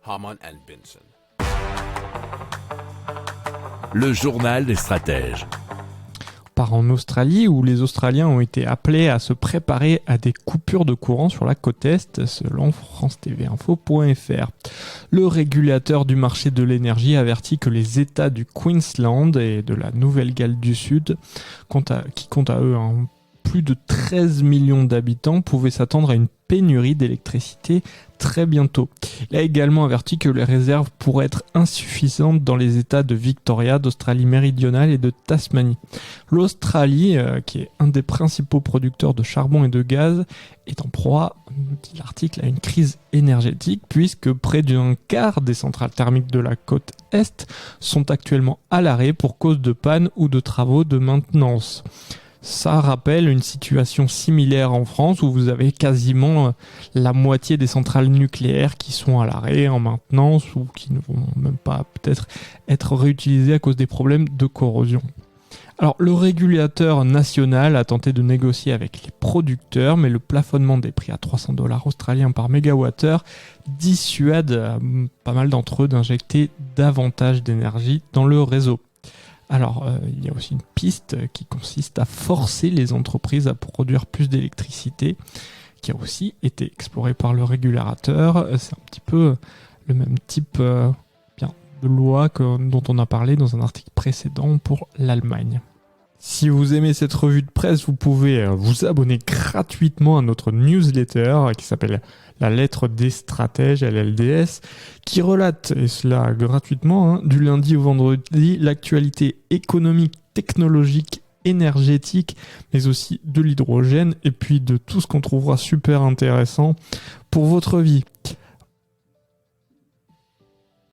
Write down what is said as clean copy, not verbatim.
Harman & Benson. Le journal des stratèges. On part en Australie où les Australiens ont été appelés à se préparer à des coupures de courant sur la côte Est, selon france-tv-info.fr. Le régulateur du marché de l'énergie avertit que les États du Queensland et de la Nouvelle-Galles du Sud, qui comptent à eux plus de 13 millions d'habitants, pouvaient s'attendre à une pénurie d'électricité très bientôt. Il a également averti que les réserves pourraient être insuffisantes dans les États de Victoria, d'Australie méridionale et de Tasmanie. L'Australie, qui est un des principaux producteurs de charbon et de gaz, est en proie, dit l'article, à une crise énergétique puisque près d'un quart des centrales thermiques de la côte Est sont actuellement à l'arrêt pour cause de panne ou de travaux de maintenance. Ça rappelle une situation similaire en France où vous avez quasiment la moitié des centrales nucléaires qui sont à l'arrêt, en maintenance ou qui ne vont même pas peut-être être réutilisées à cause des problèmes de corrosion. Alors, le régulateur national a tenté de négocier avec les producteurs, mais le plafonnement des prix à 300 $ australiens par mégawattheure dissuade pas mal d'entre eux d'injecter davantage d'énergie dans le réseau. Alors, il y a aussi une piste qui consiste à forcer les entreprises à produire plus d'électricité, qui a aussi été explorée par le régulateur. C'est un petit peu le même type de loi dont on a parlé dans un article précédent pour l'Allemagne. Si vous aimez cette revue de presse, vous pouvez vous abonner gratuitement à notre newsletter qui s'appelle La lettre des stratèges, LLDS, qui relate, et cela gratuitement, du lundi au vendredi, l'actualité économique, technologique, énergétique, mais aussi de l'hydrogène, et puis de tout ce qu'on trouvera super intéressant pour votre vie.